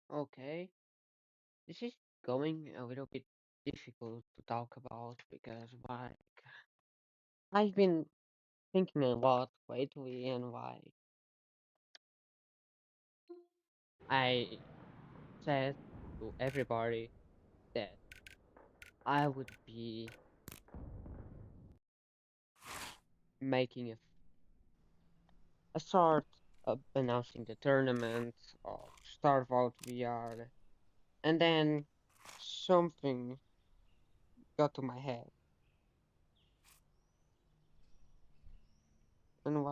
Okay, this is going a little bit difficult to talk about because I've been thinking a lot lately and why I said to everybody that I would be making a sort of announcing the tournament of Star Vault VR, and then something got to my head and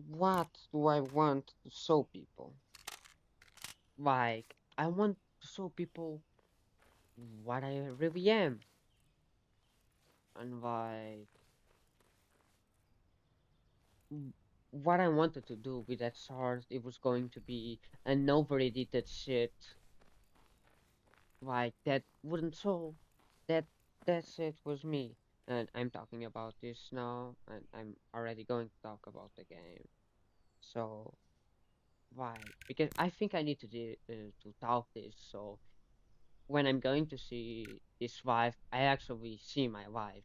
what do I want to show people? I want to show people what I really am, and w- what I wanted to do with that short, it was going to be an over-edited shit, that wouldn't show that that shit was me. And I'm talking about this now, and I'm already going to talk about the game. So why? Because I think I need to talk this. So when I'm going to see this wife, I actually see my wife.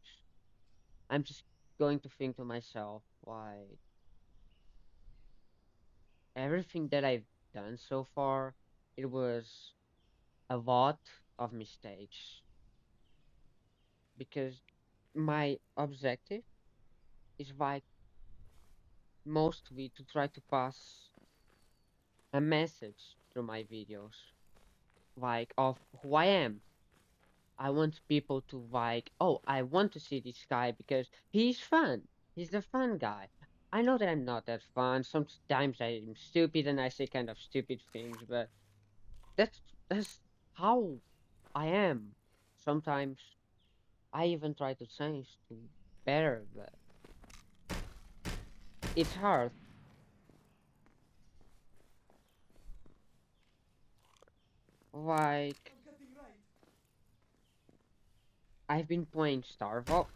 I'm just going to think to myself, everything that I've done so far, it was a lot of mistakes because my objective is mostly to try to pass a message through my videos, of who I am. I want people to oh, I want to see this guy because he's fun. He's the fun guy. I know that I'm not that fun. Sometimes I'm stupid and I say kind of stupid things, but that's that's how I am. Sometimes I even try to change to better, but it's hard. Like I've been playing Starvo.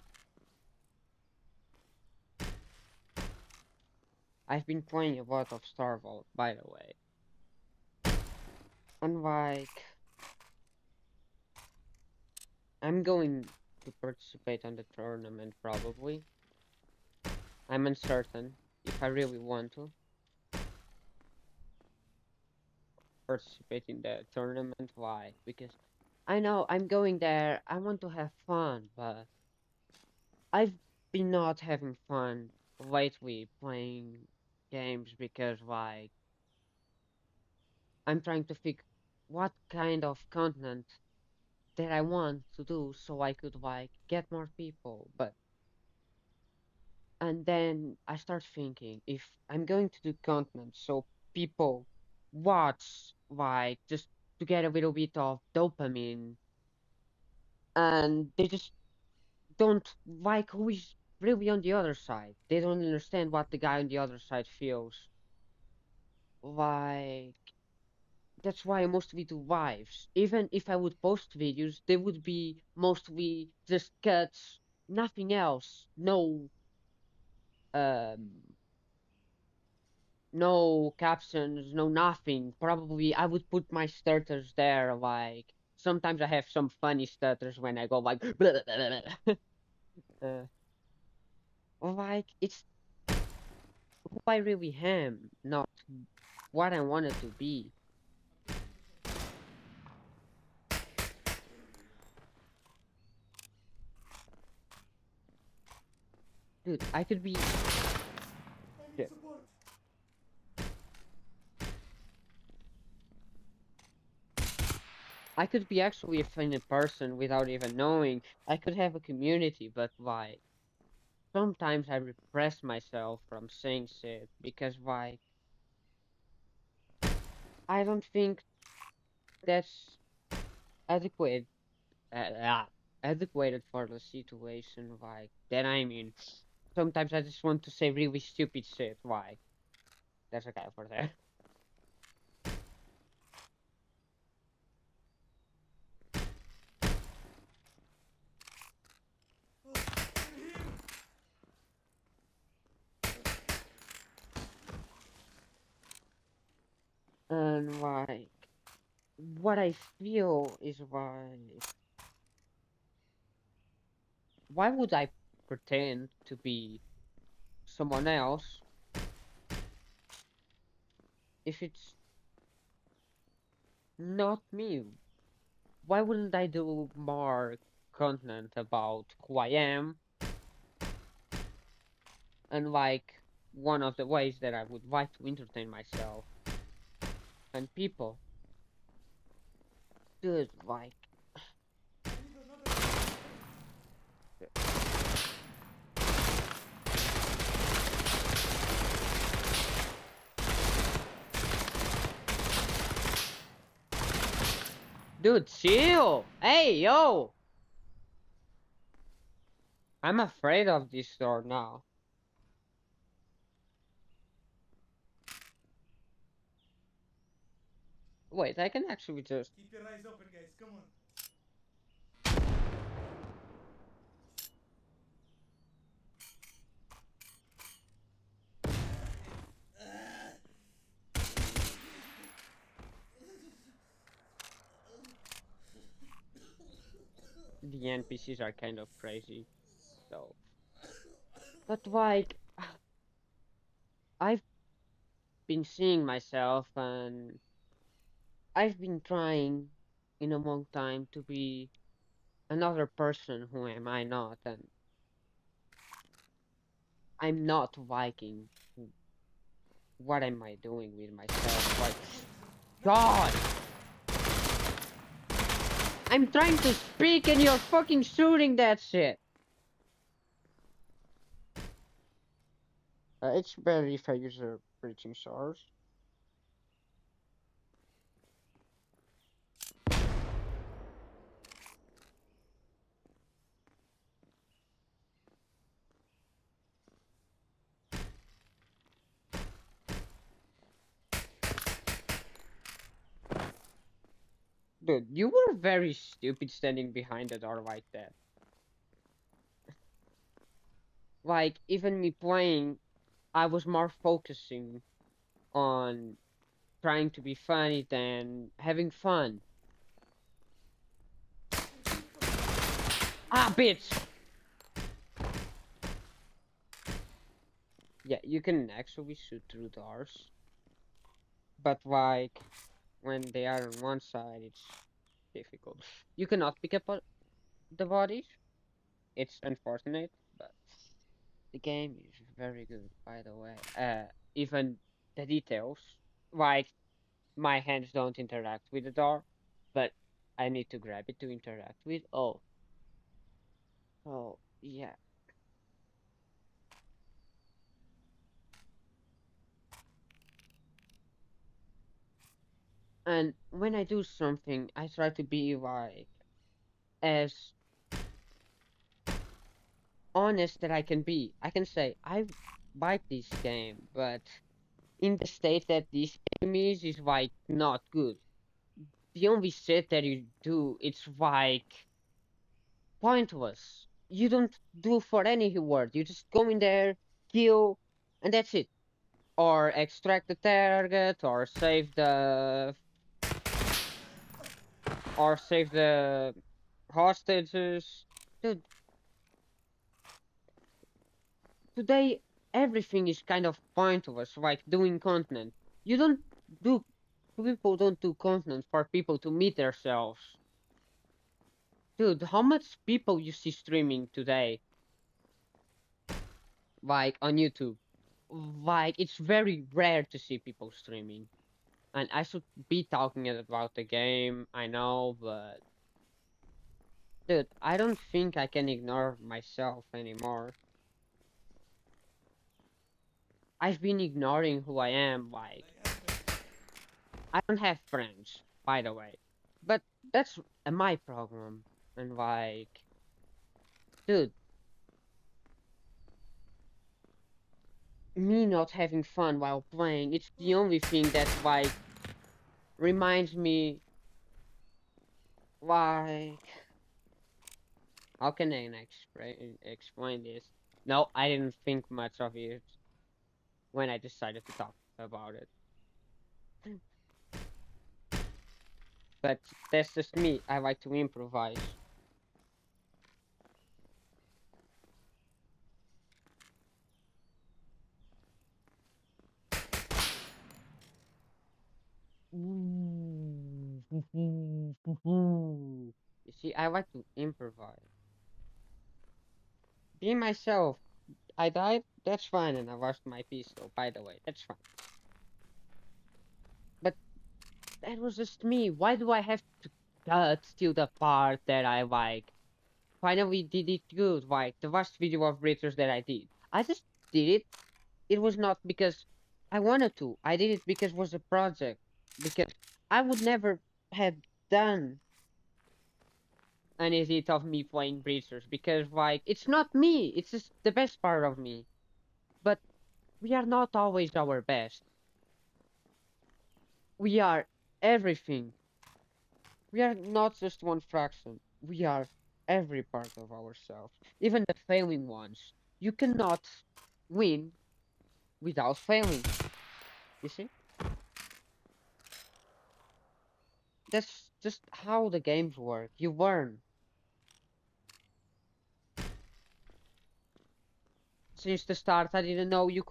I've been playing a lot of Starvo, by the way. And I'm going to participate on the tournament probably. I'm uncertain if I really want to participate in the tournament. Why? Because I know I'm going there. I want to have fun, but I've been not having fun lately playing games because I'm trying to think what kind of content that I want to do so I could get more people. But and then I start thinking if I'm going to do content so people watch just to get a little bit of dopamine and they just don't like who is really on the other side. They don't understand what the guy on the other side feels. Like that's why I mostly do lives. Even if I would post videos, they would be mostly just cuts, nothing else. Um no captions, no nothing. Probably I would put my starters there. Sometimes I have some funny stutters when I go blah, blah, blah, blah. It's who I really am, not what I wanted to be. Dude, shit. I could be actually a funny person without even knowing. I could have a community, but sometimes I repress myself from saying shit because I don't think that's adequate uh, adequate for the situation that I'm in. Sometimes I just want to say really stupid shit. There's a guy over there. And like, what I feel is why would I pretend to be someone else if it's not me? Why wouldn't I do more content about who I am? And like, one of the ways that I would like to entertain myself and people, dude, like, dude, chill. Hey, yo, I'm afraid of this door now. Wait, I can actually just. Keep your eyes open, guys. Come on. The NPCs are kind of crazy, so. But like, I've been seeing myself and I've been trying in a long time to be another person who am I not, and I'm not liking what am I doing with myself. Like, God, I'm trying to speak and you're fucking shooting that shit. It's better if I use a breaching source. Dude, you were very stupid standing behind the door like that. Like, even me playing, I was more focusing on trying to be funny than having fun. Ah, bitch! Yeah, you can actually shoot through doors, but like, when they are on one side, it's difficult. You cannot pick up the bodies. It's unfortunate, but the game is very good, by the way. Even the details, like my hands don't interact with the door, but I need to grab it to interact with. Oh, yeah. And when I do something, I try to be like as honest that I can be. I can say I like this game, but in the state that this game is like not good. The only shit that you do, it's like pointless. You don't do for any reward. You just go in there, kill, and that's it. Or extract the target, or save the hostages. Dude, today everything is kind of pointless, like doing content. You don't do People don't do content for people to meet themselves. Dude, how much people you see streaming today, like on YouTube? Like it's very rare to see people streaming. And I should be talking about the game, I know, but dude, I don't think I can ignore myself anymore. I've been ignoring who I am, like I don't have friends, by the way. But that's my problem. And like, dude, me not having fun while playing, it's the only thing that like reminds me like how can I explain this? No, I didn't think much of it when I decided to talk about it. but that's just me. I like to improvise. You see, I like to improvise. Be myself. I died, that's fine, and I lost my pistol, by the way, that's fine. But that was just me. Why do I have to cut till the part that I like? Finally did it good, like the last video of breakers that I did. I just did it. It was not because I wanted to. I did it because it was a project. Because I would never have done an edit of me playing breachers because like it's not me. It's just the best part of me. But we are not always our best. We are everything. We are not just one fraction. We are every part of ourselves, even the failing ones. You cannot win without failing. You see? That's just how the games work. You learn. Since the start, I didn't know you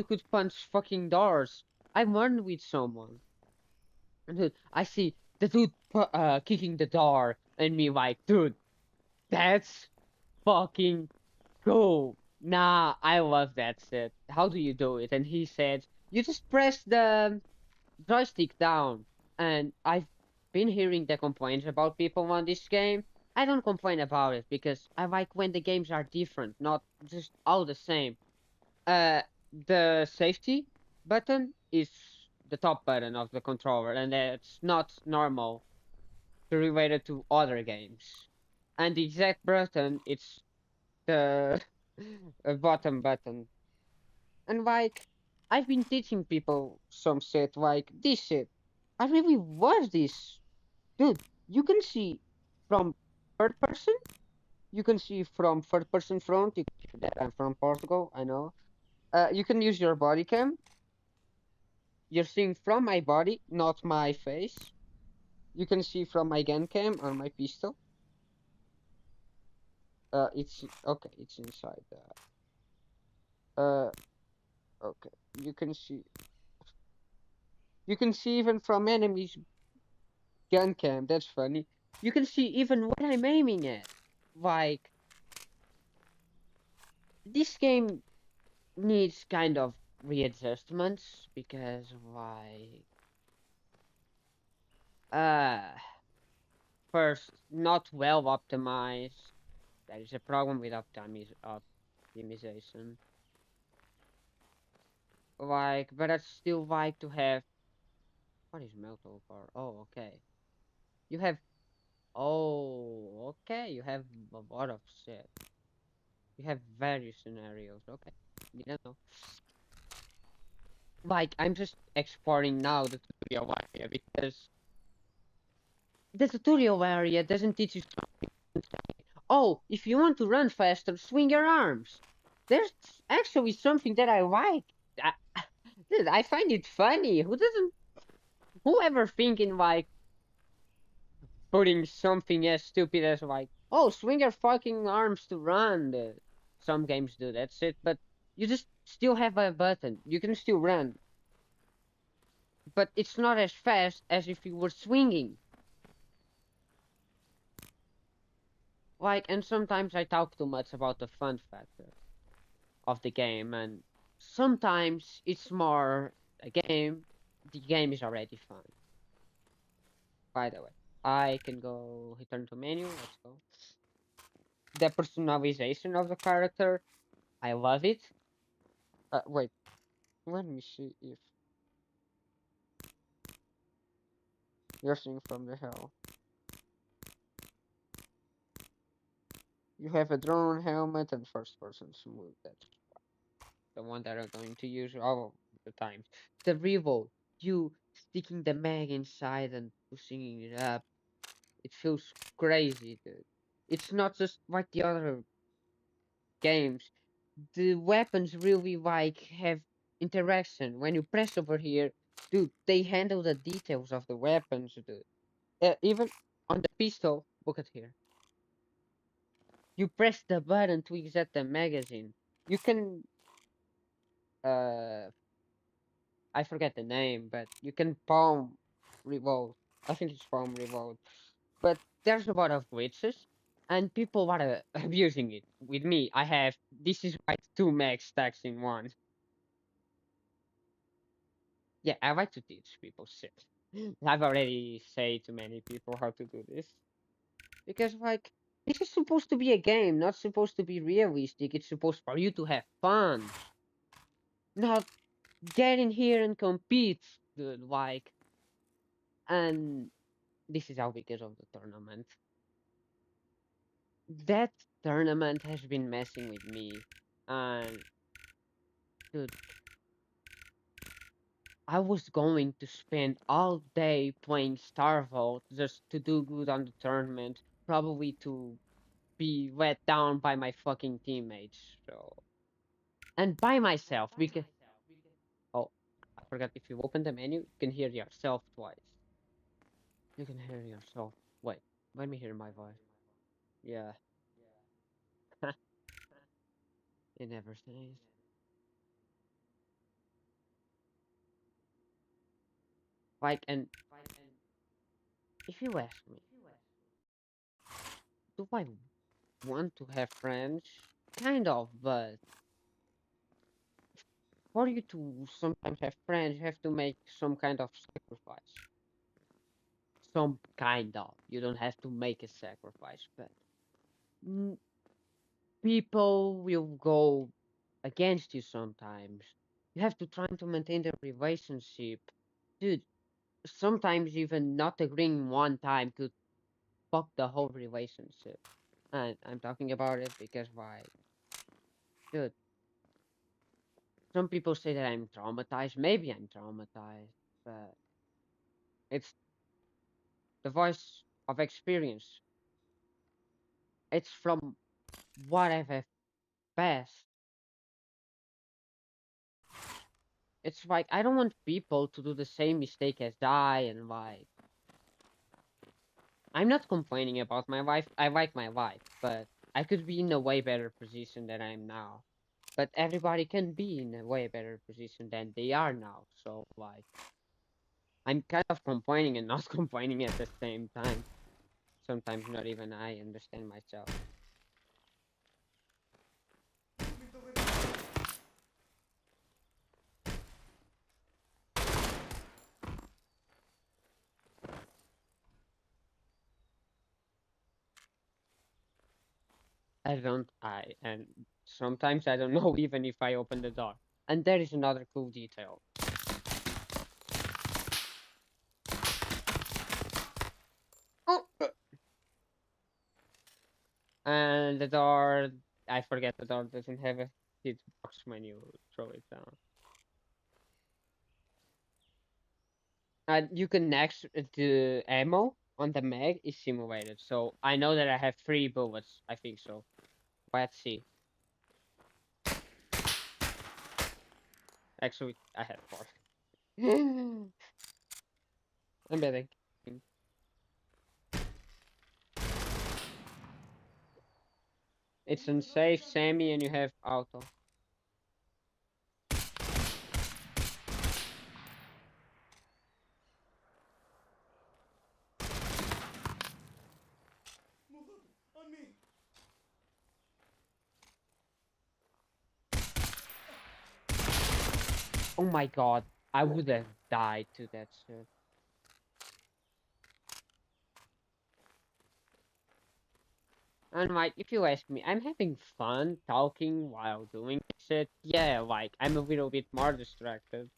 could punch fucking doors. I learned with someone. And dude, I see the dude kicking the door, and me like, dude, that's fucking cool. Nah, I love that shit. How do you do it? And he said, you just press the joystick down. And I've been hearing the complaints about people on this game. I don't complain about it because I like when the games are different, not just all the same. Uh, the safety button is the top button of the controller, and that's not normal related to other games. And the exact button, it's the bottom button. And like, I've been teaching people some shit like this shit. I really was this. Dude, you can see from third person, you can see from third person front, you can see that I'm from Portugal, I know. You can use your body cam. You're seeing from my body, not my face. You can see from my gun cam on my pistol. It's okay, it's inside uh okay. You can see even from enemies gun cam. That's funny. You can see even what I'm aiming at. Like this game needs kind of readjustments because like uh first not well optimized. There is a problem with optimization. Like, but I'd still like to have what is metal core? Oh, okay. You have okay. You have a lot of shit. You have various scenarios. Okay, didn't know. Like, I'm just exploring now the tutorial area because the tutorial area doesn't teach you. Oh, if you want to run faster, swing your arms. There's actually something that I like. I, dude, I find it funny. Whoever thinking like putting something as stupid as like, oh, swing your fucking arms to run. Some games do that shit, but you just still have a button. You can still run, but it's not as fast as if you were swinging. Like, and sometimes I talk too much about the fun factor of the game, and sometimes it's more a game. The game is already fun. By the way, I can go return to menu. Let's go. The personalization of the character, I love it. Wait, let me see if you're seeing from the hell. You have a drone helmet and first person smooth. That's the one that I'm going to use all the time. The revolt, you sticking the mag inside and pushing it up. It feels crazy, dude. It's not just like the other games. The weapons really like have interaction. When you press over here, dude, they handle the details of the weapons, dude. Even on the pistol, look at here. You press the button to exit the magazine. You can, uh, I forget the name, but you can palm reload. I think it's palm reload. But there's a lot of glitches, and people are abusing it. With me, I have, this is like two mag stacks in one. Yeah, I like to teach people shit. I've already said to many people how to do this. Because, like, this is supposed to be a game, not supposed to be realistic. It's supposed for you to have fun. Not get in here and compete, dude. Like, and this is all because of the tournament. That tournament has been messing with me. And, dude, I was going to spend all day playing Star Vault just to do good on the tournament, probably to be let down by my fucking teammates. So, and by myself because oh, I forgot, if you open the menu, you can hear yourself twice. You can hear yourself. Wait, let me hear my voice. Yeah, it never says. Like, and if you ask me, do I want to have friends? Kind of, but for you to sometimes have friends, you have to make some kind of sacrifice. Some kind of. You don't have to make a sacrifice, but mm, people will go against you sometimes. You have to try to maintain the relationship. Dude, sometimes even not agreeing one time could fuck the whole relationship. And I'm talking about it because why? Dude, some people say that I'm traumatized. Maybe I'm traumatized, but it's the voice of experience. It's from what I've have passed. It's like I don't want people to do the same mistake as I, and like I'm not complaining about my life. I like my life, but I could be in a way better position than I am now. But everybody can be in a way better position than they are now. So like I'm kind of complaining and not complaining at the same time. Sometimes not even I understand myself. And sometimes I don't know even if I open the door. And there is another cool detail. Oh! And the door, I forget the door doesn't have a hitbox when you throw it down. And you can next the ammo on the mag is simulated. So I know that I have 3 bullets. I think so. Let's see. Actually, I have 4. I'm betting. It's unsafe, semi, and you have auto. Oh my god, I would have died to that shit. And like, if you ask me, I'm having fun talking while doing shit. Yeah, like, I'm a little bit more distracted.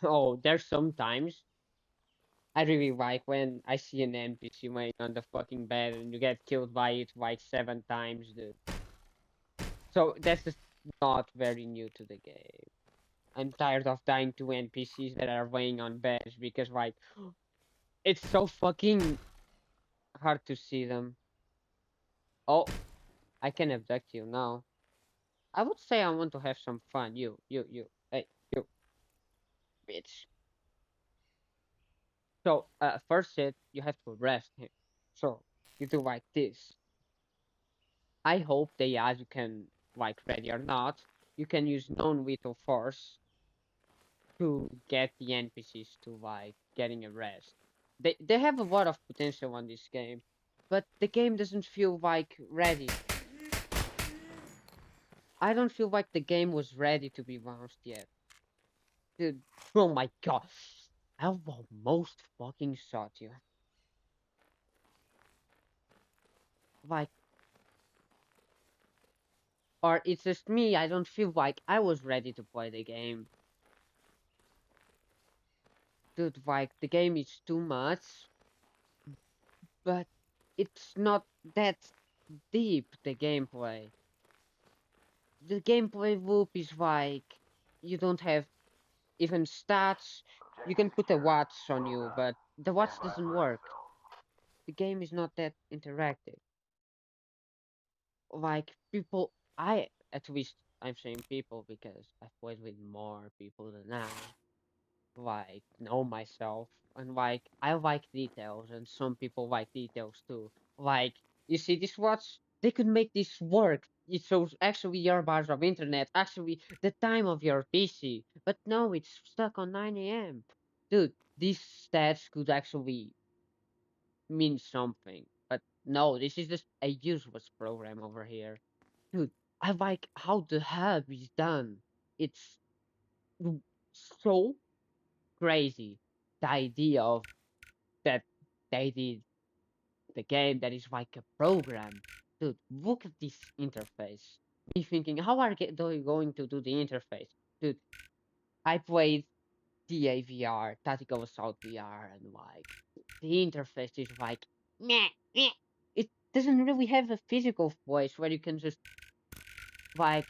Oh, there's sometimes I really like when I see an NPC laying on the fucking bed and you get killed by it like 7 times, dude. So that's just not very new to the game. I'm tired of dying to NPCs that are laying on beds because like it's so fucking hard to see them. Oh, I can abduct you now. I would say I want to have some fun. Hey, you, bitch. So, first hit, you have to arrest him. So, you do like this. I hope they ask you can, like, ready or not, you can use non-lethal force to get the NPCs to, like, getting arrested. They have a lot of potential on this game, but the game doesn't feel, like, ready. I don't feel like the game was ready to be launched yet. Dude, oh my god. I almost fucking shot you. Like, or it's just me, I don't feel like I was ready to play the game. Dude, like, the game is too much, but it's not that deep, the gameplay. The gameplay loop is like, you don't have even stats. You can put a watch on you, but the watch doesn't work. The game is not that interactive. Like, people, at least I'm saying people because I've played with more people than I, like, know myself, and like, I like details, and some people like details too. Like, you see this watch, they could make this work. It shows actually your bars of internet, actually the time of your PC, but no, it's stuck on 9 a.m. Dude, these stats could actually mean something, but no, this is just a useless program over here. Dude, I like how the hub is done. It's w- so crazy. The idea of that they did the game that is like a program. Dude, look at this interface. Me thinking, how are they going to do the interface? Dude, I played TAVR, Tactical Assault VR, and like the interface is like meh, meh. It doesn't really have a physical voice where you can just like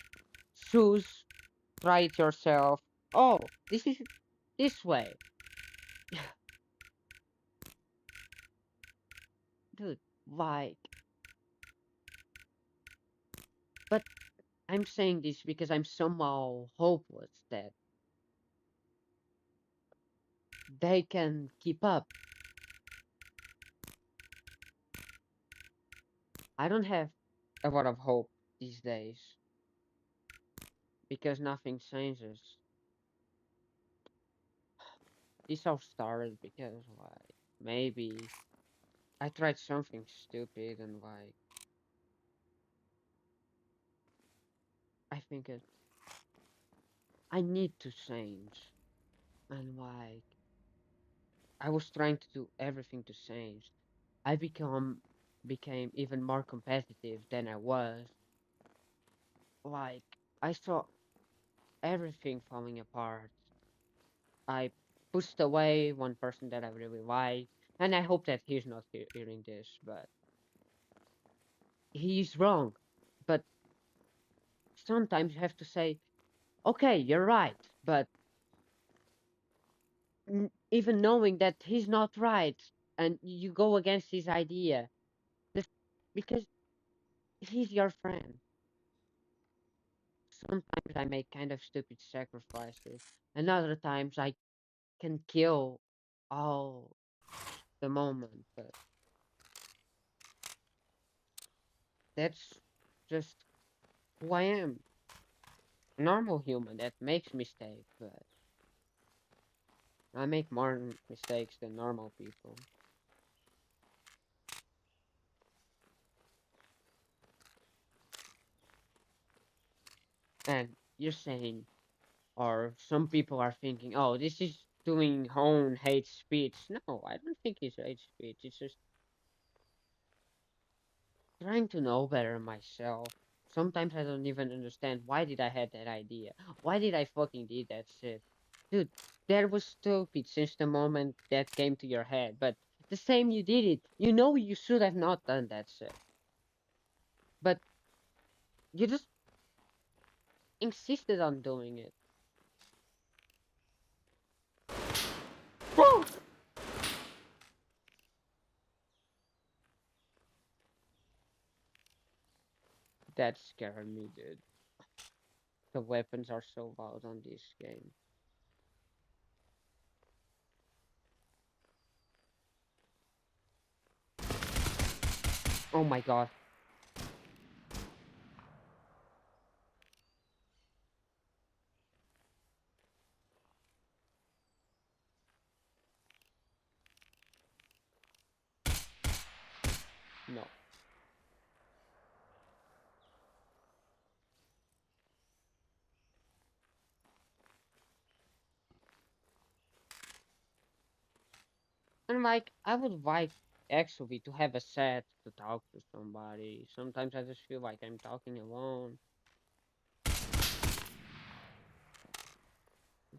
choose, try it yourself. Oh, this is this way. Dude, like, but I'm saying this because I'm somehow hopeless that they can keep up. I don't have a lot of hope these days because nothing changes. This all started because, like, maybe I tried something stupid and, like, I think I need to change. And, like, I was trying to do everything to change. I became even more competitive than I was. Like, I saw everything falling apart. I pushed away one person that I really liked, and I hope that he's not hearing this, but he's wrong. But sometimes you have to say, okay, you're right, but even knowing that he's not right, and you go against his idea, just because he's your friend. Sometimes I make kind of stupid sacrifices, and other times I can kill all the moment, but that's just who I am. A normal human that makes mistakes, but I make more mistakes than normal people. And you're saying, or some people are thinking, oh, this is doing own hate speech. No, I don't think it's hate speech. It's just trying to know better myself. Sometimes I don't even understand why did I had that idea. Why did I fucking did that shit? Dude, that was stupid since the moment that came to your head. But the same you did it. You know you should have not done that shit. But you just insisted on doing it. Woo! That scared me, dude. The weapons are so wild on this game. Oh my god. No. And like, I would like actually to have a set to talk to somebody. Sometimes I just feel like I'm talking alone.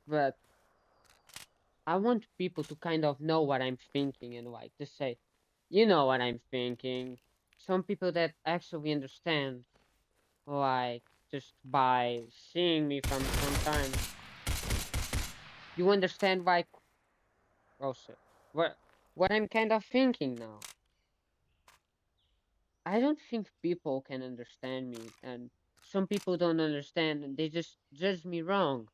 But I want people to kind of know what I'm thinking and like to say, you know what I'm thinking. Some people that actually understand, like just by seeing me from sometimes, you understand like, oh shit, what I'm kind of thinking now. I don't think people can understand me, and some people don't understand, and they just judge me wrong.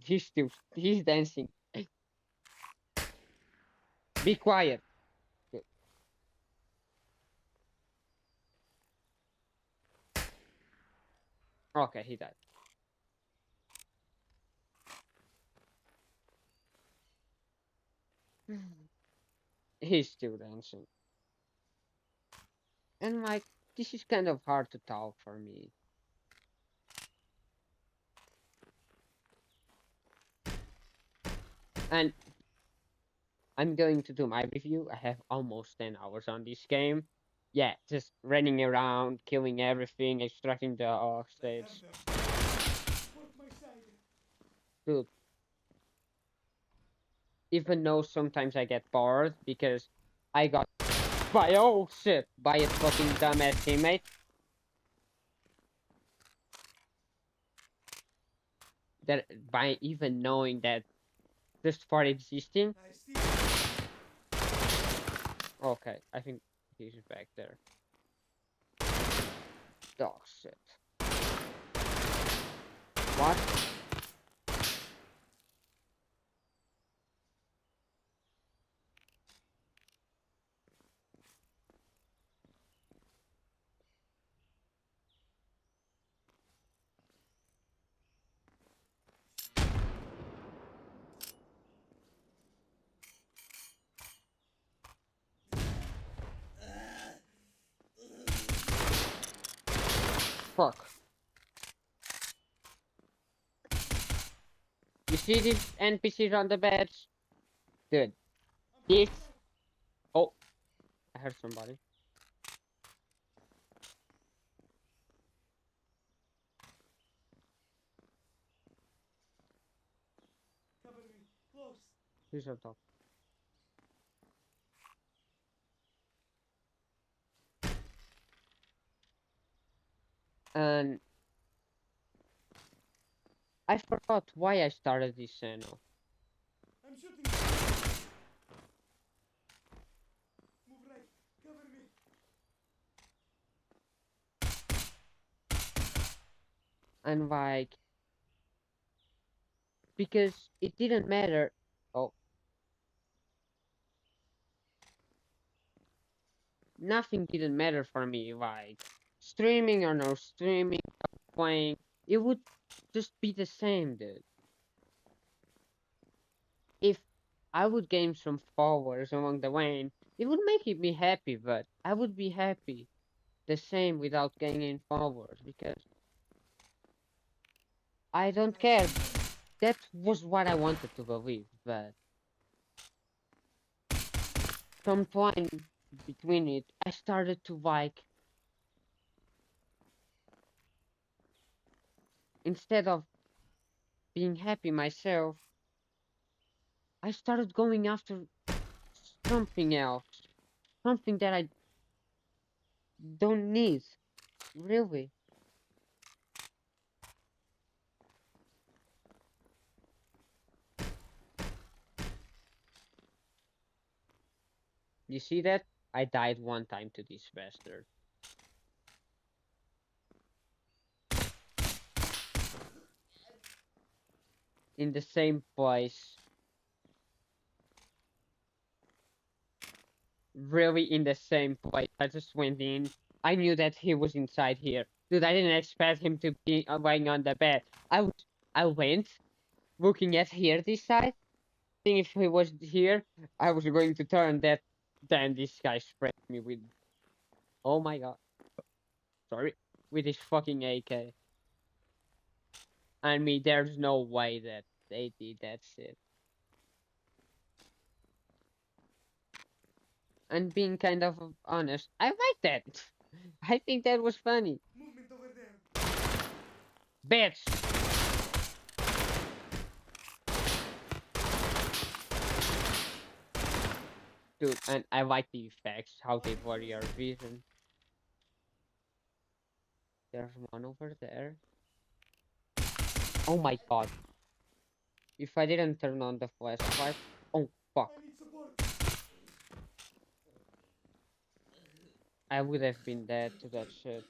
He's dancing. Be quiet. Okay, he died. He's still dancing. And like, this is kind of hard to talk for me. And I'm going to do my review. I have almost 10 hours on this game. Yeah, just running around, killing everything, extracting the stage. Dude, even though sometimes I get bored because I got by oh shit by a fucking dumbass teammate. That by even knowing that just for existing. Okay, I think he's back there. Oh shit. What? Fuck. You see these NPCs on the beds? Dude. This. Oh, I heard somebody. He's on top. And I forgot why I started this channel. I'm shooting. Move right. Cover me. And like, because it didn't matter. Oh, nothing didn't matter for me. Like, streaming or no streaming, playing, it would just be the same, dude. If I would gain some followers along the way, it would make me happy, but I would be happy the same without gaining followers because I don't care. That was what I wanted to believe, but some point between it, I started to like, instead of being happy myself, I started going after something else, something that I don't need, really. You see that? I died one time to this bastard. In the same place. Really in the same place. I just went in. I knew that he was inside here. Dude, I didn't expect him to be lying on the bed. I went looking at here this side. Think if he was here, I was going to turn that. Then this guy sprayed me with. Oh my god. Sorry. With his fucking AK. I mean, there's no way that they did that shit. And being kind of honest, I like that. I think that was funny. Movement over there. Bitch! Dude, and I like the effects, how they blur your vision. There's one over there. Oh my god. If I didn't turn on the flashlight. Oh fuck. I need support. I would have been dead to that shit.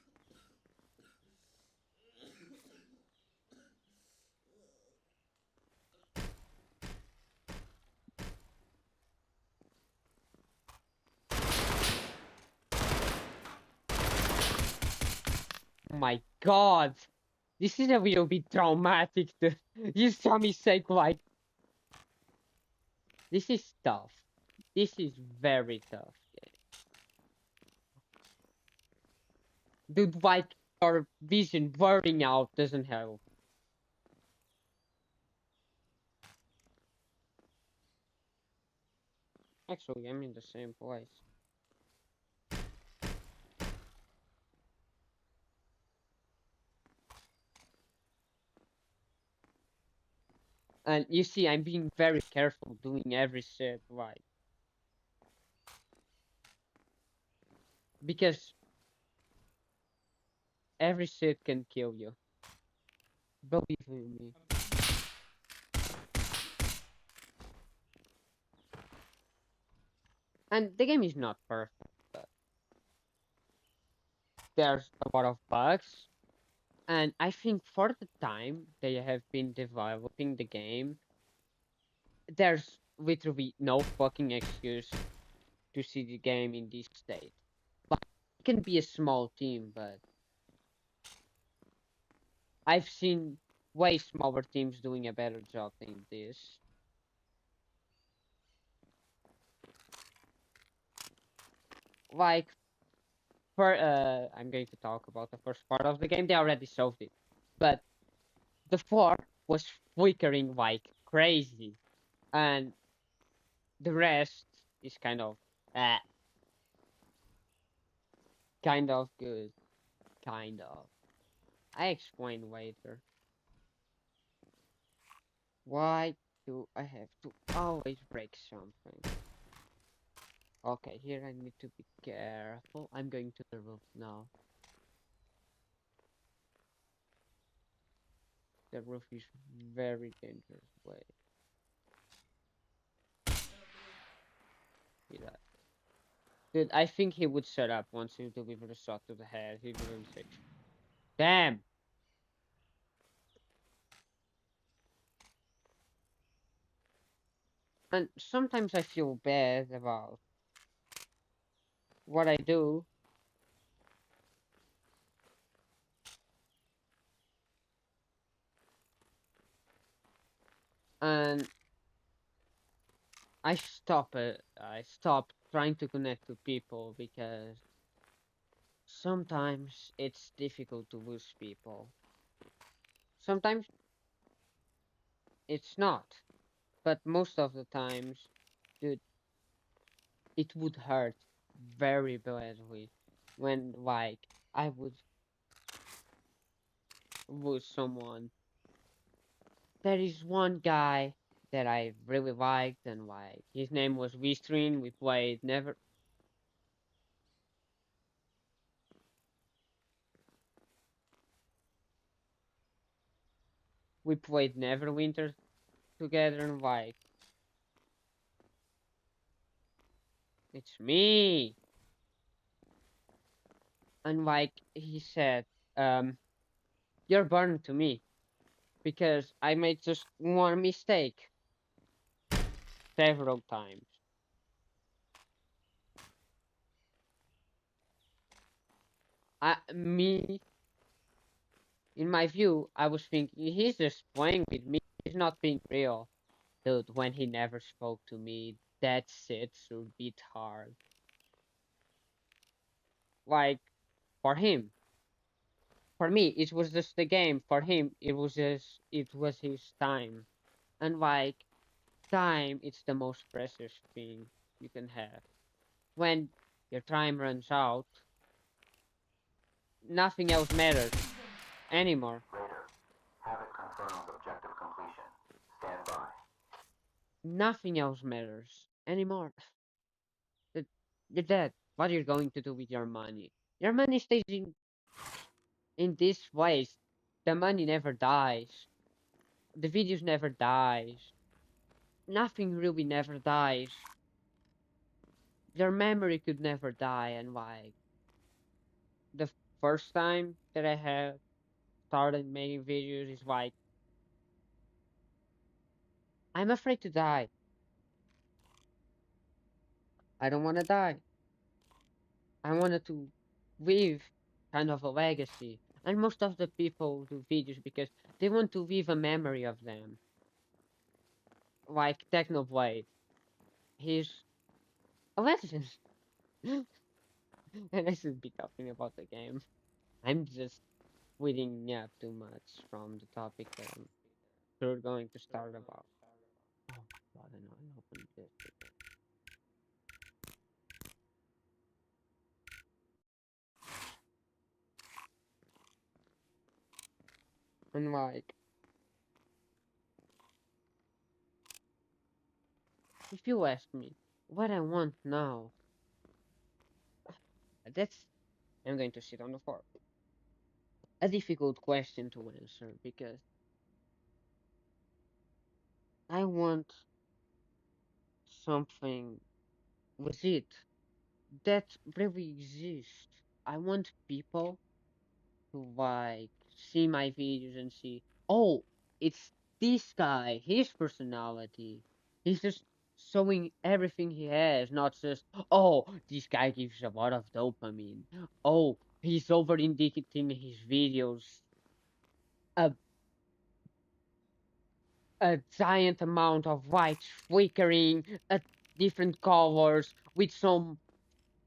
Oh my god. This is a little bit traumatic. You saw me say like. This is tough. This is very tough. Dude, like your vision blurring out doesn't help. Actually, I'm in the same place. And you see, I'm being very careful doing every shit right. Because every shit can kill you. Believe in me. And the game is not perfect, but there's a lot of bugs. And I think for the time they have been developing the game, there's literally no fucking excuse to see the game in this state. Like, it can be a small team, but I've seen way smaller teams doing a better job than this. Like, I'm going to talk about the first part of the game. They already solved it, but the floor was flickering like crazy, and the rest is uh, kind of good, kind of. I explain later. Why do I have to always break something? Okay, here I need to be careful. I'm going to the roof now. The roof is very dangerous way. See that? Dude, I think he would shut up once you deliver a shot to the head. He wouldn't say, damn! And sometimes I feel bad about what I do. And I stop it. I stop trying to connect to people because sometimes it's difficult to lose people. Sometimes it's not. But most of the times, dude, it would hurt very badly when, like, I would lose someone. There is one guy that I really liked, and like, his name was Vistrin. We played Neverwinter together, and like, It's me. And like he said, you're burning to me because I made just one mistake several times. Me, in my view, I was thinking he's just playing with me. He's not being real. Dude, when he never spoke to me, that shit's a bit hard. Like, for him, for me, it was just a game. For him, it was his time. And like, time, it's the most precious thing you can have. When your time runs out, nothing else matters anymore. Raider, have it confirmed objective completion. Stand by. Nothing else matters anymore. That- You're dead. What are you going to do with your money? Your money stays in this place. The money never dies. The videos never dies. Nothing really never dies. Your memory could never die. And like the first time that I have started making videos is like I'm afraid to die. I don't want to die. I wanted to leave kind of a legacy. And most of the people do videos because they want to leave a memory of them. Like Technoblade. He's a legend. And I should be talking about the game. I'm just reading up too much from the topic that we're going to start about. Oh god, I know I opened this again. And like if you ask me what I want now, that's I'm going to sit on the floor. A difficult question to answer because I want something with it that really exists. I want people to like see my videos and see, oh, it's this guy, his personality. He's just showing everything he has, not just, oh, this guy gives a lot of dopamine. Oh, he's over indicating his videos a a giant amount of white flickering at different colors with some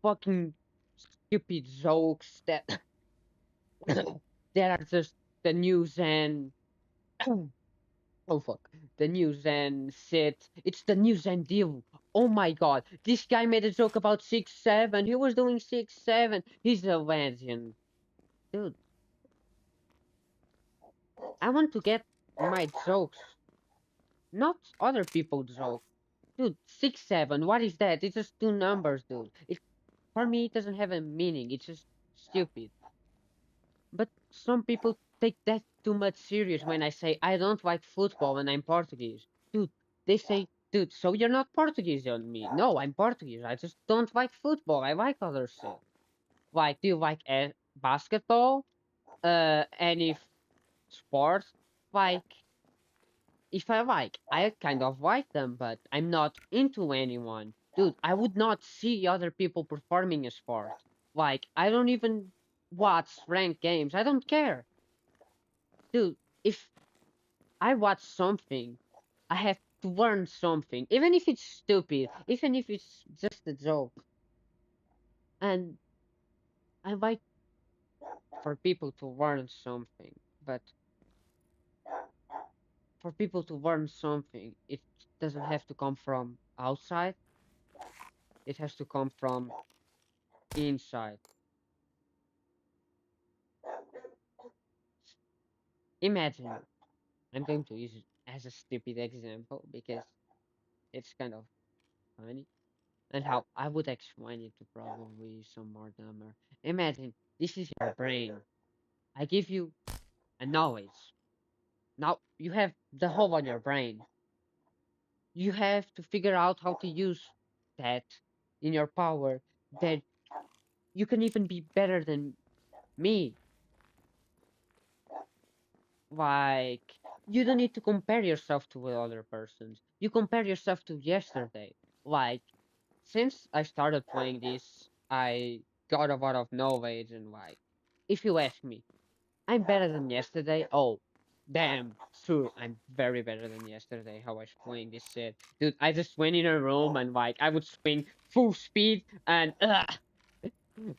fucking stupid jokes that that are just the news and oh fuck the news and shit. It's the news and deal. Oh my god, this guy made a joke about 6-7. He was doing 6-7. He's a legend, dude. I want to get my jokes, not other people's jokes. Dude, 6-7. What is that? It's just two numbers, dude. It for me it doesn't have a meaning. It's just stupid. But some people take that too much serious when I say I don't like football and I'm Portuguese. Dude, they say, dude, so you're not Portuguese on me. No, I'm Portuguese. I just don't like football. I like other shit. Like, do you like basketball? Any sport? Like, if I like, I kind of like them, but I'm not into anyone. Dude, I would not see other people performing a sport. Like, I don't even watch ranked games. I don't care. Dude, if I watch something, I have to learn something, even if it's stupid, even if it's just a joke. And I like for people to learn something, but for people to learn something, it doesn't have to come from outside, it has to come from inside. Imagine, I'm going to use it as a stupid example because it's kind of funny. And how I would explain it to probably some more dumber. Imagine this is your brain. I give you a knowledge. Now you have the whole on your brain. You have to figure out how to use that. in your power that you can even be better than me. Like, you don't need to compare yourself to other persons. You compare yourself to yesterday. Like, since I started playing this, I got a lot of knowledge and like, if you ask me, I'm better than yesterday. Oh, damn, sure, I'm very better than yesterday. How I was playing this shit, dude. I just went in a room and like I would swing full speed and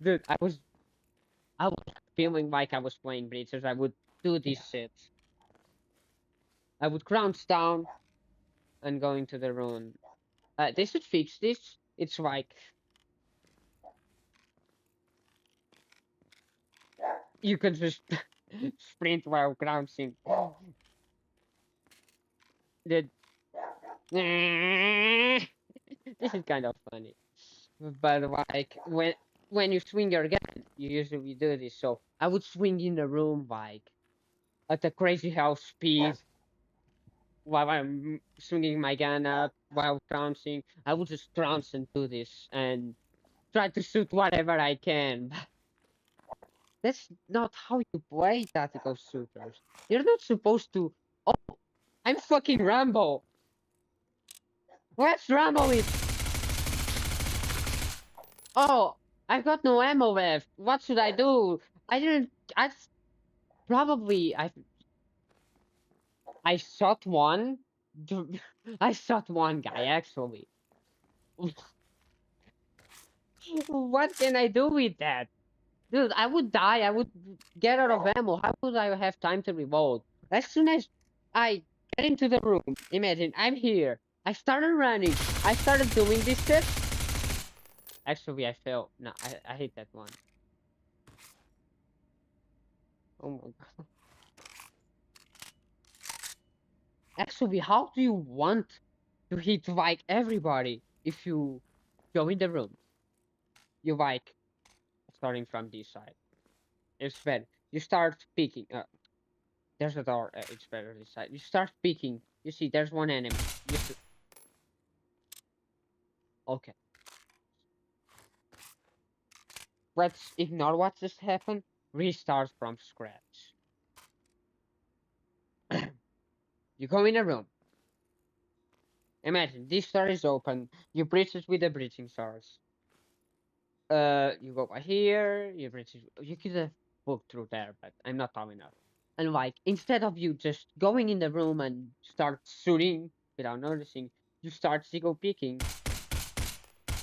dude, I was feeling like I was playing breachers. I would do this shit. I would crouch down and go into the room. They should fix this. It's like you can just sprint while crouching. The this is kind of funny, but like when you swing your gun, you usually do this. So I would swing in the room like at a crazy hell speed while I'm swinging my gun up while crouching. I would just crouch and do this and try to shoot whatever I can. That's not how you play tactical shooters. You're not supposed to. Oh, I'm fucking Rambo. Let's Rambo it. Oh, I've got no ammo left. What should I do? I didn't. Probably. I shot one. I shot one guy actually. What can I do with that? Dude, I would die. I would get out of ammo. How would I have time to reload? As soon as I get into the room, imagine I'm here. I started running. I started doing this shit. Actually, I failed. No, I hit that one. Oh my god. Actually, how do you want to hit like everybody if you go in the room? You like starting from this side. It's better. You start peeking. There's a door. It's better this side. You start peeking. You see, there's one enemy. Okay. Let's ignore what just happened. Restart from scratch. You go in a room. Imagine this door is open. You breach it with the breaching swords. You go by here. You breach it. You could have walked through there, but I'm not tall enough. And like, instead of you just going in the room and start shooting without noticing, you start single peeking,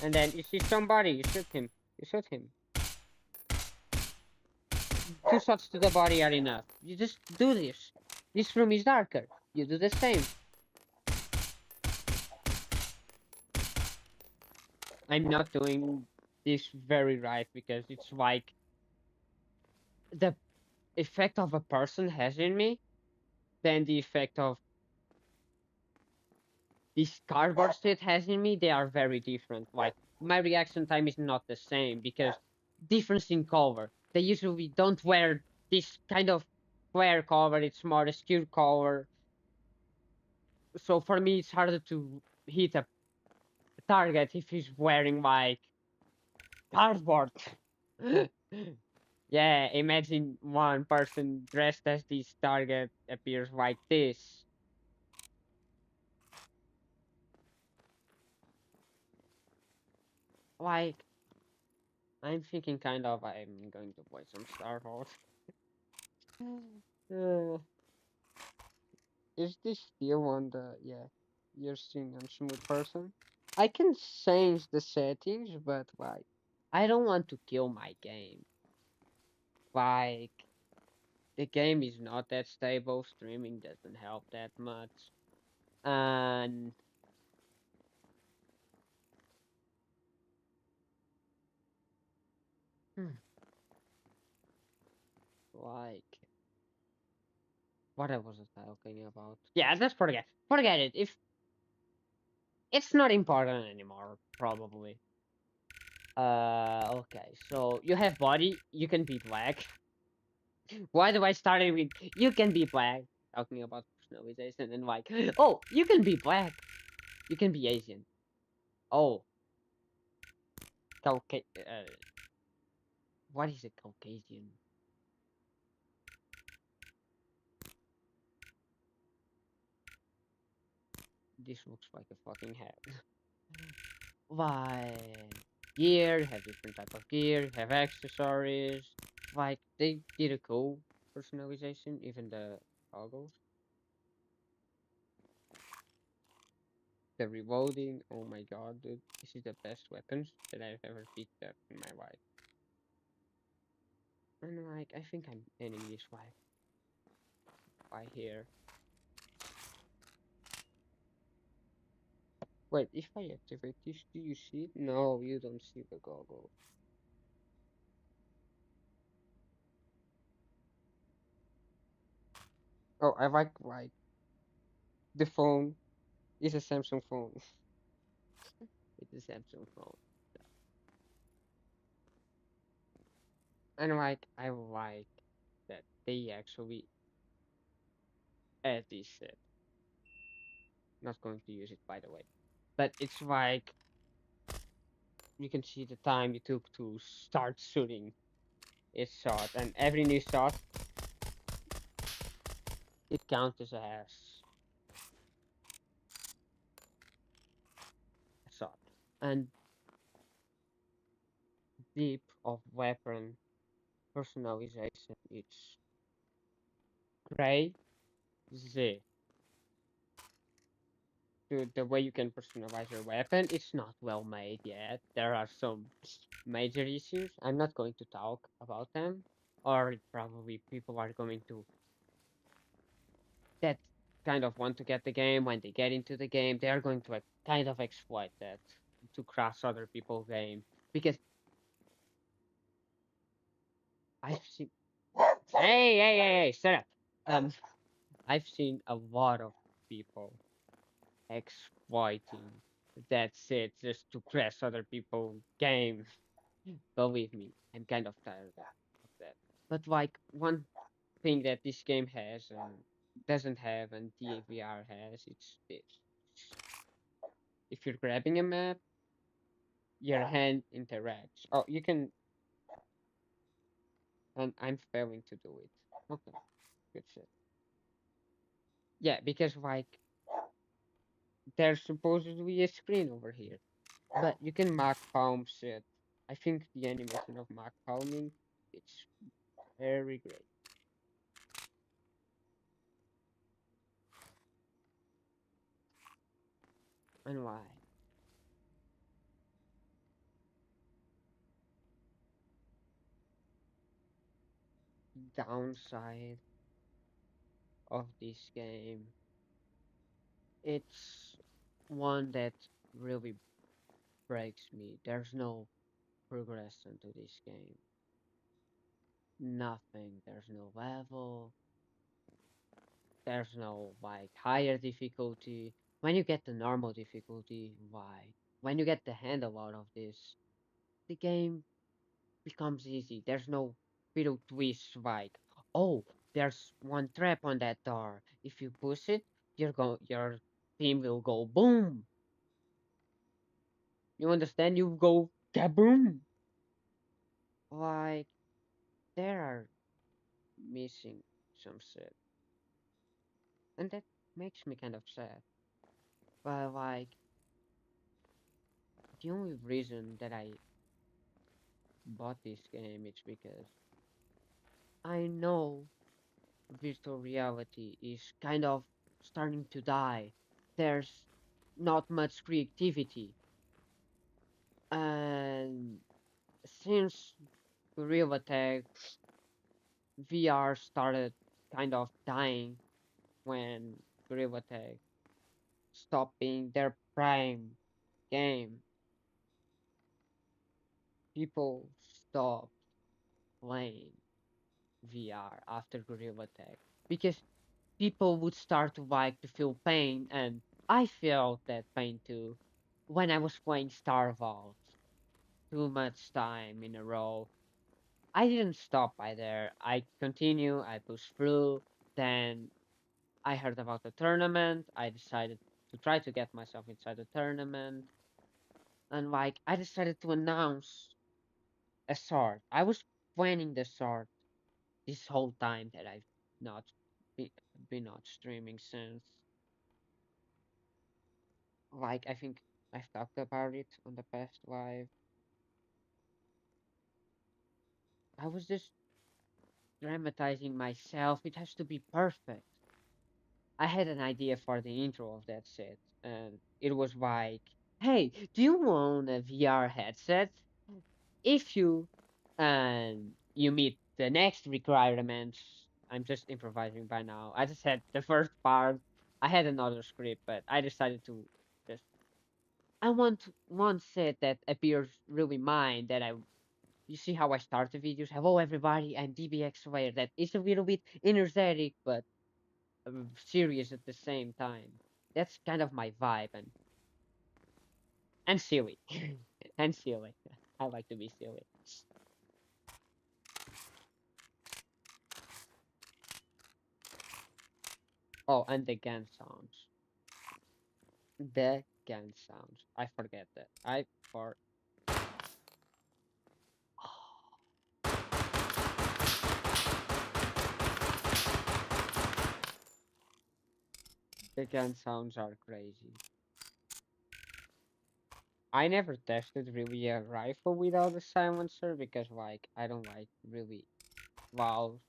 and then you see somebody, you shoot him. You shoot him. 2 shots to the body are enough. You just do this. This room is darker. You do the same. I'm not doing this very right because it's like the effect of a person has in me, then the effect of this cardboard shit has in me, they are very different. Like my reaction time is not the same because difference in cover. They usually don't wear this kind of flare cover, it's more a skew cover. So for me it's harder to hit a target if he's wearing like cardboard. Yeah, imagine one person dressed as this target appears like this. Like, I'm thinking kind of I'm going to play some Star Wars. Uh, is this still on the, yeah, you're seeing on smooth person? I can change the settings, but like, I don't want to kill my game. Like, the game is not that stable, streaming doesn't help that much. And hmm, like, what I was talking about? Yeah, just forget it. If it's not important anymore, probably. Okay. So you have body. You can be black. Why do I start it with you can be black? Talking about personalization and like, oh, you can be black. You can be Asian. Oh, what is a Caucasian? This looks like a fucking head. Why? Gear, have different type of gear, have accessories. Like they did a cool personalization, even the goggles. The reloading, oh my god, dude, this is the best weapons that I've ever picked up in my life. And like, I think I'm ending this by here. Wait, if I activate this, do you see it? No, you don't see the goggle. Oh, I like the phone is a Samsung phone. It's a Samsung phone. And like, I like that they actually add this set. Not going to use it, by the way. But it's like, you can see the time it took to start shooting its shot. And every new shot, it counts as a shot. And deep of weapon personalization, it's crazy. The way you can personalize your weapon, it's not well made yet. There are some major issues. I'm not going to talk about them, or probably people are going to that kind of want to get the game. When they get into the game, they are going to kind of exploit that to crash other people's game. Because I've seen, hey, shut up. Um, I've seen a lot of people exploiting that's it just to crash other people's game. Believe me, I'm kind of tired of that. But like one thing that this game has and doesn't have and DVR has, it's this. If you're grabbing a map, your hand interacts. Oh, you can, and I'm failing to do it. Okay, good shit. Yeah, because like there's supposedly a screen over here, but you can mark palm shit. I think the animation of mark palming, it's very great. And why? Downside of this game, it's one that really breaks me. There's no progression to this game. Nothing. There's no level. There's no like higher difficulty. When you get the normal difficulty, why? When you get the handle out of this, the game becomes easy. There's no little twist like, oh, there's one trap on that door. If you push it, your team will go boom. You understand? You go kaboom. Like there are missing some shit, and that makes me kind of sad. But like the only reason that I bought this game is because I know virtual reality is kind of starting to die. There's not much creativity, and since Gorilla Tag VR started kind of dying when Gorilla Tag stopped being their prime game, people stopped playing VR after Gorilla Tag because people would start to like to feel pain, and I felt that pain too when I was playing Star Vault too much time in a row. I didn't stop by there. I continue, I push through, then I heard about the tournament. I decided to try to get myself inside the tournament. and like I decided to announce a sword. I was planning the sword this whole time that I've not be, been not streaming since. Like I think I've talked about it on the past live. I was just dramatizing myself. It has to be perfect. I had an idea for the intro of that set, and it was like, "Hey, do you own a VR headset? If you and you meet the next requirements." I'm just improvising by now. I just had the first part. I had another script, but I decided to just. I want one set that appears really mine that I. You see how I start the videos? Hello, everybody. I'm DBX Slayer. That is a little bit energetic, but serious at the same time. That's kind of my vibe, and silly, and silly. I like to be silly. Oh, and the gun sounds. The gun sounds. I forget that. I for the gun sounds are crazy. I never tested really a rifle without a silencer because like I don't like really loud.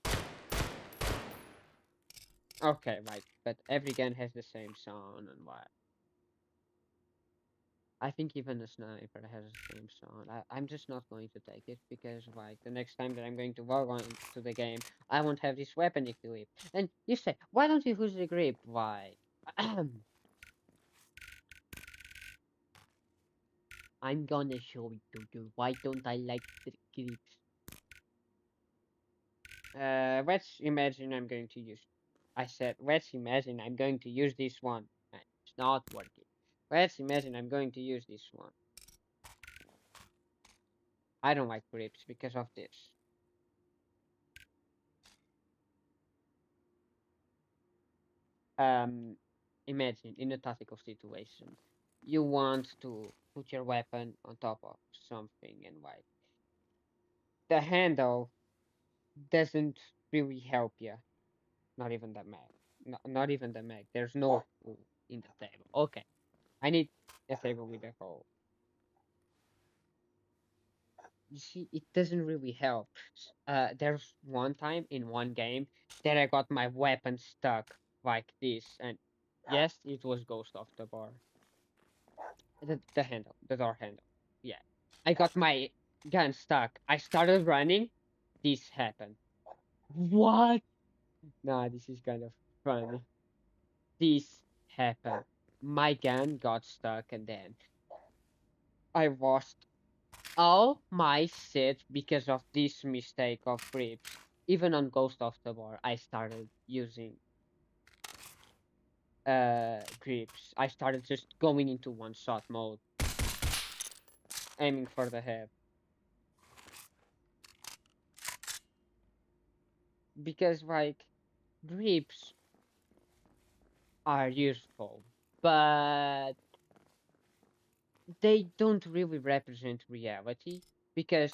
Okay, like but every gun has the same sound and what. I think even a sniper has the same sound. I'm just not going to take it because like the next time that I'm going to log on to the game, I won't have this weapon equipped. And you say, why don't you use the grip? Why? I'm gonna show it to you. Why don't I like the grips? Let's imagine I'm going to use. I said, let's imagine I'm going to use this one. It's not working. Let's imagine I'm going to use this one. I don't like grips because of this. Um, Imagine in a tactical situation, you want to put your weapon on top of something, and like the handle doesn't really help you. Not even the mag. Not even the mag. There's no hole in the table. Okay, I need a table with a hole. You see, it doesn't really help. There's one time in one game that I got my weapon stuck like this, and yes, it was Ghost of the Bar. The handle, the door handle. Yeah. I got my gun stuck. I started running. This happened. What? Nah, this is kind of funny. This happened. My gun got stuck and then I lost all my set because of this mistake of grips. Even on Ghost of the War, I started using grips. I started just going into one shot mode, aiming for the head. Because like grips are useful, but they don't really represent reality because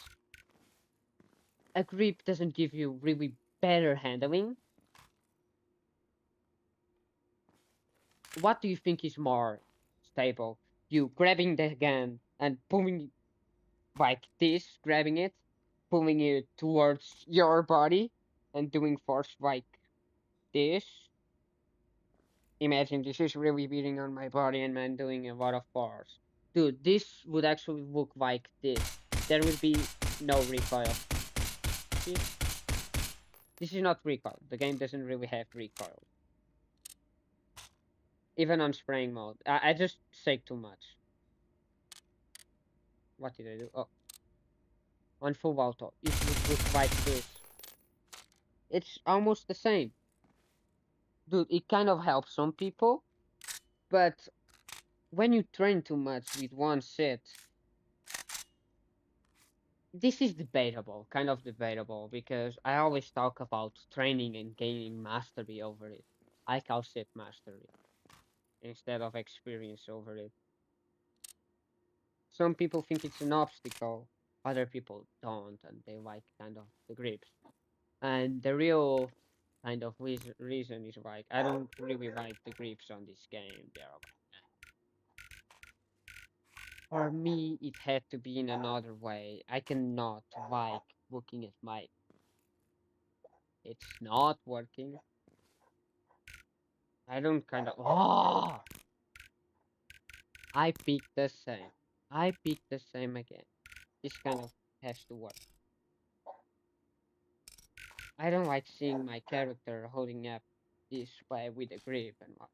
a grip doesn't give you really better handling. What do you think is more stable? You grabbing the gun and pulling it like this, grabbing it, pulling it towards your body, and doing force like this. Imagine this is really beating on my body and I'm doing a lot of force. Dude, this would actually look like this. There would be no recoil. See? This is not recoil. The game doesn't really have recoil. Even on spraying mode. I just say too much. What did I do? Oh, on full auto. It would look like this. It's almost the same. Dude, it kind of helps some people, but when you train too much with one set, this is debatable, kind of debatable, because I always talk about training and gaining mastery over it. I call it mastery instead of experience over it. Some people think it's an obstacle, other people don't, and they like kind of the grips. And the real kind of reason is like I don't really like the grips on this game. They're for me, it had to be in another way. I cannot like looking at my. It's not working. I don't kind of. Oh, I picked the same. I picked the same again. This kind of has to work. I don't like seeing my character holding up this way with a grip and what.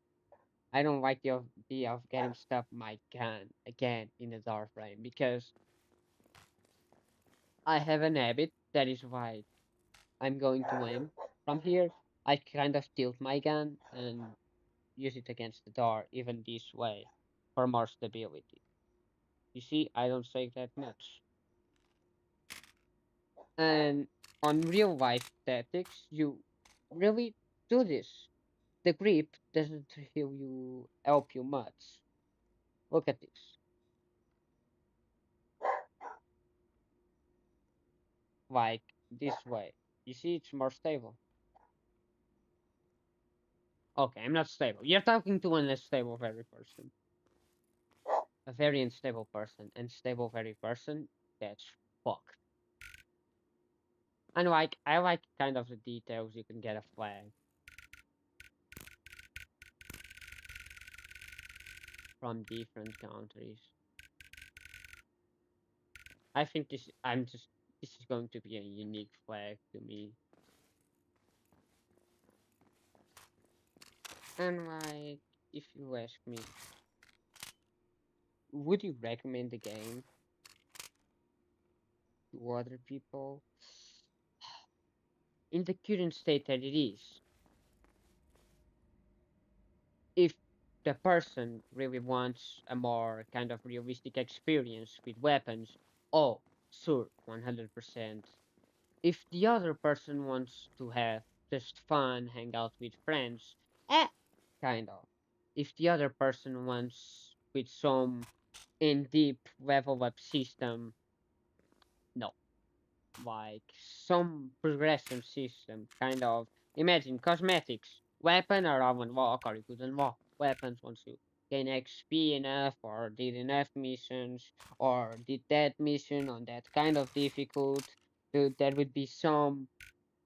I don't like the idea of getting stuck my gun again in a door frame because I have an habit that is why I'm going to aim from here. I kind of tilt my gun and use it against the door, even this way, for more stability. You see, I don't say that much. And on real life tactics, you really do this. The grip doesn't help you much. Look at this. Like this way. You see, it's more stable. Okay, I'm not stable. You're talking to an unstable very person. A very unstable person. Unstable very person. That's fucked. And like, I like kind of the details. You can get a flag from different countries. I think this is going to be a unique flag to me. And like, if you ask me, would you recommend the game to other people? In the current state that it is, if the person really wants a more kind of realistic experience with weapons, oh, sure, 100%. If the other person wants to have just fun, hang out with friends, eh, kind of. If the other person wants with some in deep level up system, no. Like some progression system, kind of. Imagine cosmetics, weapon or even walk, or you couldn't walk. Weapons once you gain XP enough, or did enough missions, or did that mission on that kind of difficult. There would be some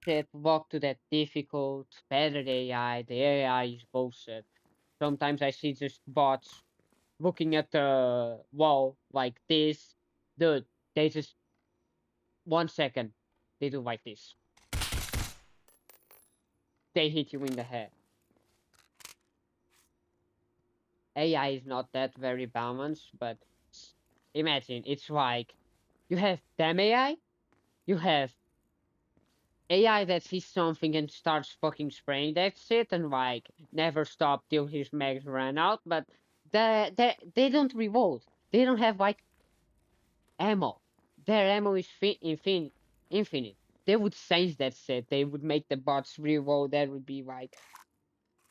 that walk to that difficult, better AI. The AI is bullshit. Sometimes I see just bots looking at the wall like this. Dude, they just 1 second. They do like this. They hit you in the head. AI is not that very balanced, but imagine it's like you have them AI, you have AI that sees something and starts fucking spraying that shit and like never stop till his mags run out, but they don't reload. They don't have like ammo. Their ammo is infinite. They would change that shit. They would make the bots reload. That would be like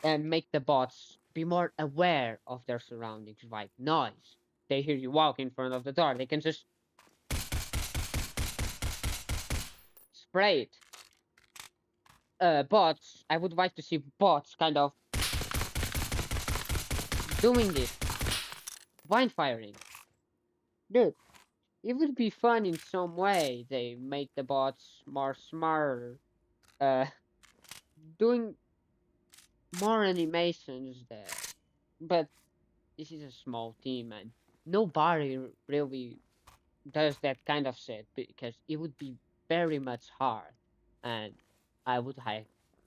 and make the bots be more aware of their surroundings, like noise. They hear you walk in front of the door. They can just spray it. Bots. I would like to see bots kind of doing this, blind firing. Dude, it would be fun in some way. They make the bots more smarter, uh, doing more animations there. But this is a small team, and nobody really does that kind of shit because it would be very much hard. And I would have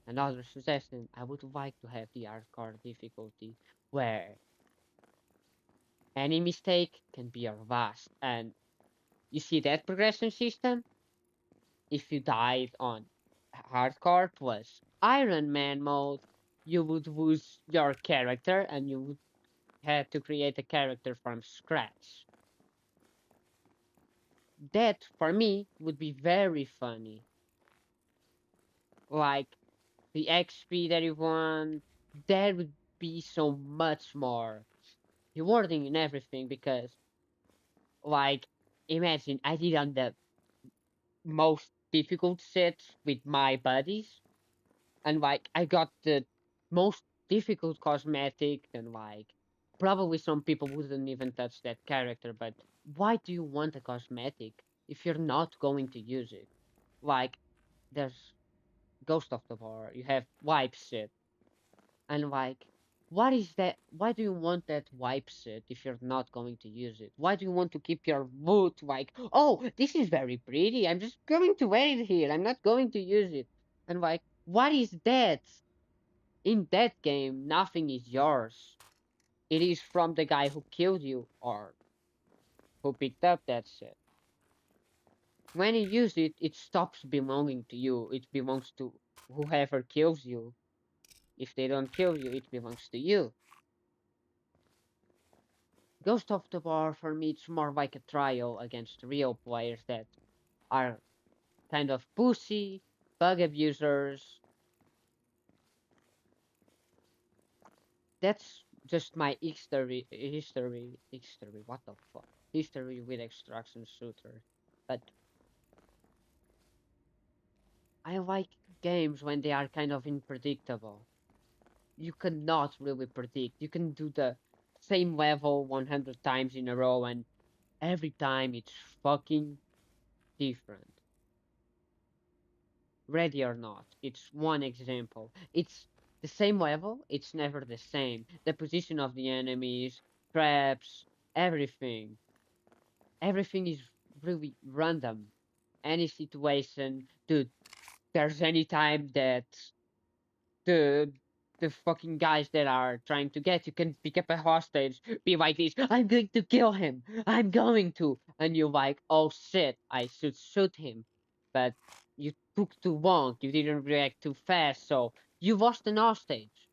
another suggestion. I would like to have the hardcore difficulty where any mistake can be your last. And you see that progression system? If you died on hardcore plus Iron Man mode, you would lose your character and you would have to create a character from scratch. That for me would be very funny. Like the XP that you want, that would be so much more rewarding in everything because Like, imagine I did on the most difficult set with my buddies, and like I got the most difficult cosmetic, and like probably some people wouldn't even touch that character. But why do you want a cosmetic if you're not going to use it? Like, there's Ghost of the War, you have wipe set, and like, what is that? Why do you want that wipe set if you're not going to use it? Why do you want to keep your wood like, oh, this is very pretty, I'm just going to wear it here, I'm not going to use it? And like, what is that? In that game, nothing is yours. It is from the guy who killed you or who picked up that set. When you use it, it stops belonging to you. It belongs to whoever kills you. If they don't kill you, it belongs to you. Ghost of the War, for me, it's more like a trial against real players that are kind of pussy, bug abusers. That's just my history, what the fuck? History with extraction shooter. But I like games when they are kind of unpredictable. You cannot really predict. You can do the same level 100 times in a row, and every time it's fucking different. Ready or not, it's one example. It's the same level, it's never the same. The position of the enemies, traps, everything. Everything is really random. Any situation, dude, there's any time that the the fucking guys that are trying to get you can pick up a hostage, be like this, I'm going to kill him, I'm going to, and you're like, oh shit, I should shoot him, but you took too long, you didn't react too fast, so you lost an hostage.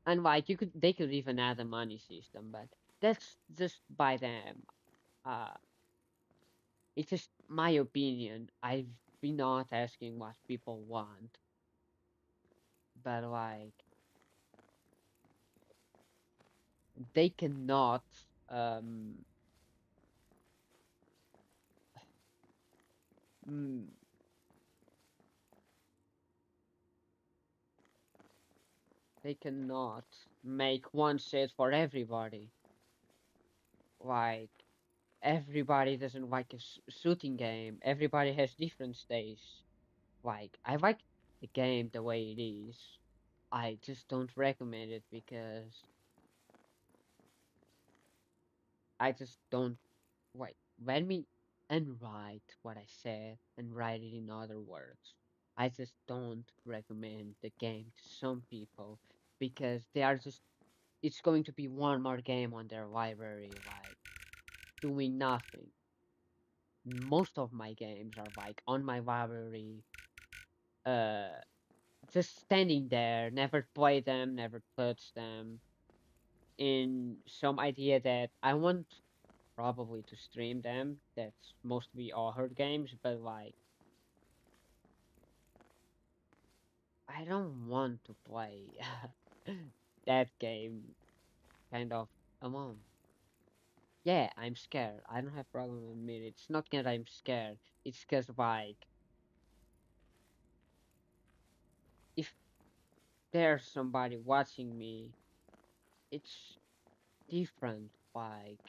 And like, they could even add a money system, but that's just by them. uh it's just my opinion. I've been not asking what people want, but like, they cannot um mm, they cannot make one set for everybody. Like, everybody doesn't like a shooting game. Everybody has different tastes. Like, I like the game the way it is. I just don't recommend it because I just don't. Wait, let me unwrite what I said and write it in other words. I just don't recommend the game to some people because they are just, it's going to be one more game on their library, like doing nothing. Most of my games are like on my library, uh, just standing there, never play them, never touch them, in some idea that I want probably to stream them. That's mostly horror games, but like, I don't want to play that game kind of alone. Yeah, I'm scared. I don't have problem with me. It's not because I'm scared. It's because like, if there's somebody watching me, it's different. Like,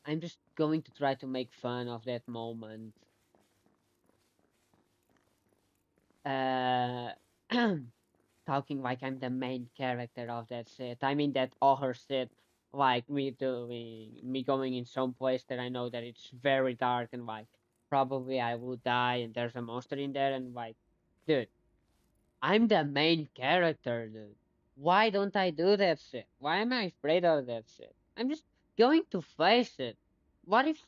I'm just going to try to make fun of that moment. Uh, talking like I'm the main character of that set. I mean that horror set, like me going in some place that I know that it's very dark and like probably I will die and there's a monster in there and like, dude, I'm the main character, dude. Why don't I do that shit? Why am I afraid of that shit? I'm just going to face it. What if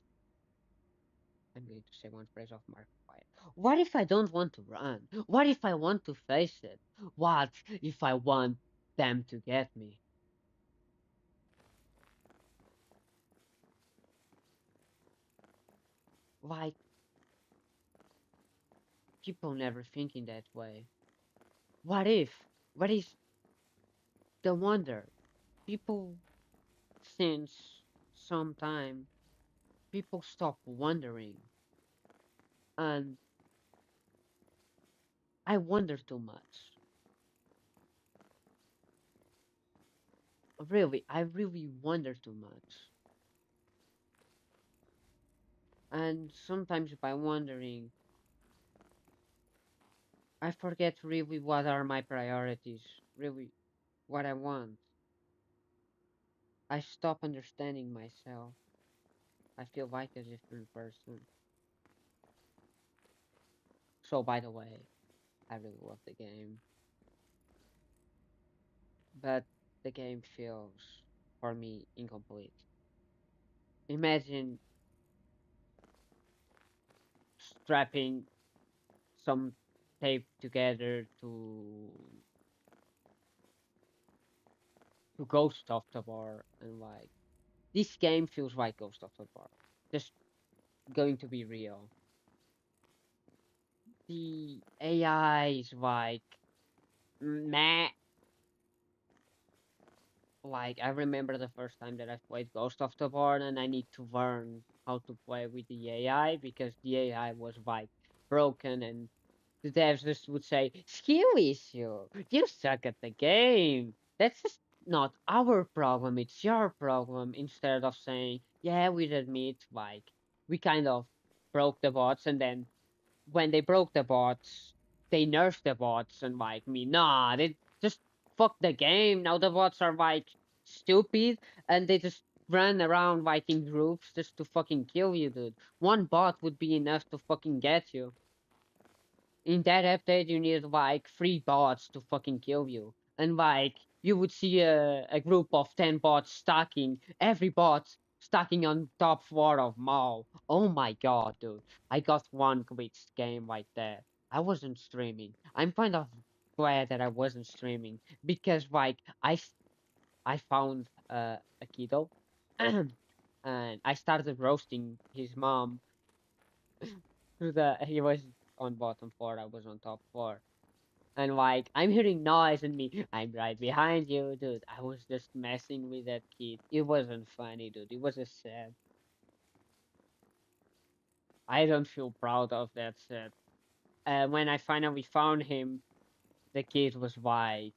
I'm going to say one phrase of Mark Quiet? What if I don't want to run? What if I want to face it? What if I want them to get me? Like, people never think in that way. What if? What is the wonder? people, since some time, people stop wondering, and I wonder too much. Really, I really wonder too much. And sometimes by wondering, I forget really what are my priorities, really what I want. I stop understanding myself. I feel like a different person. So, by the way, I really love the game, but the game feels, for me, incomplete. Imagine strapping some tape together to Ghost of the Bar, and like this game feels like Ghost of the Bar. Just going to be real. The AI is like meh. Like I remember the first time that I played Ghost of the Bar, and I need to learn how to play with the AI because the AI was like broken, and the devs just would say, "Skill issue. You suck at the game. That's just not our problem. It's your problem." Instead of saying, "Yeah, we admit, like we kind of broke the bots, and then when they broke the bots, they nerfed the bots, and like me, nah, they just fuck the game. Now the bots are like stupid, and they just run around like in groups just to fucking kill you, dude. One bot would be enough to fucking get you. In that update, you need like three bots to fucking kill you, and like you would see a group of 10 bots stacking, every bot stacking on top floor of mall. Oh my god, dude. I got one glitched game like that. I wasn't streaming. I'm kind of glad that I wasn't streaming because like I found a kiddo and I started roasting his mom to the he was on bottom floor, I was on top floor. And like I'm hearing noise and me, I'm right behind you, dude. I was just messing with that kid. It wasn't funny, dude. It was just sad. I don't feel proud of that set. When I finally found him, the kid was like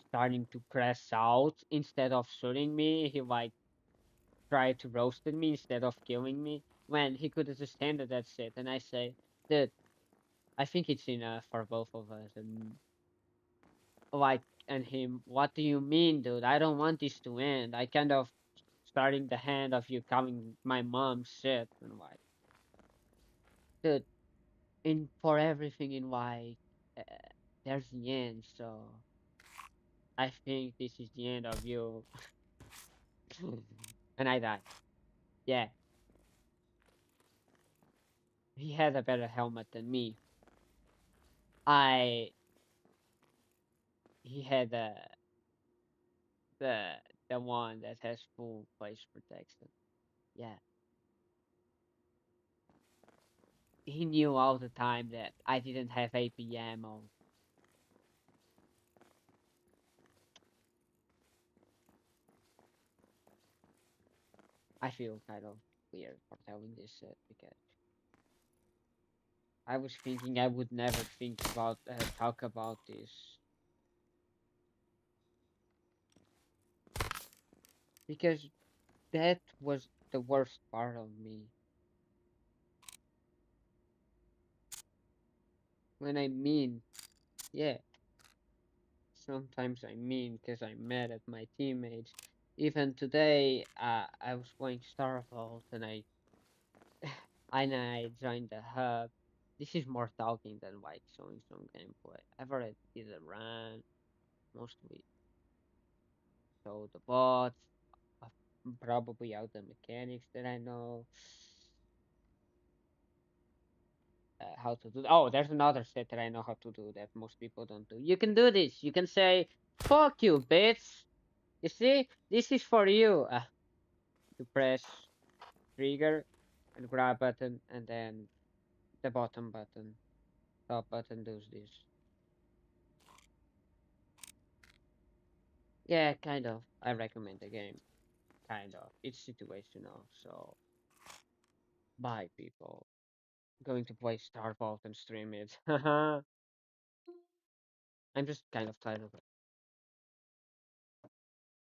starting to crash out instead of shooting me. He like tried to roasted me instead of killing me. When he could have just handed that shit, and I say, dude, I think it's enough for both of us. And like, and him, what do you mean, dude? I don't want this to end. I kind of starting the hand of you calling my mom shit, and like, dude, in for everything in like, uh, there's the end. So I think this is the end of you. And I died. Yeah, he had a better helmet than me. I he had the the one that has full face protection. Yeah, he knew all the time that I didn't have AP ammo. I feel kind of weird for telling this shit because I was thinking I would never think about talk about this because that was the worst part of me. When I mean, yeah, sometimes I mean because I'm mad at my teammates. Even today, I was playing Starfield and I joined the hub. This is more talking than like showing some gameplay. I've already did a run, mostly show the bots, uh, probably out the mechanics that I know, how to do. Oh, there's another set that I know how to do that most people don't do. You can do this. You can say, "Fuck you, bitch." You see, this is for you. You press trigger and grab button, and then the bottom button, top button does this. Yeah, kind of. I recommend the game. Kind of. It's situational. So, bye, people. Going to play Star Vault and stream it. I'm just kind of tired of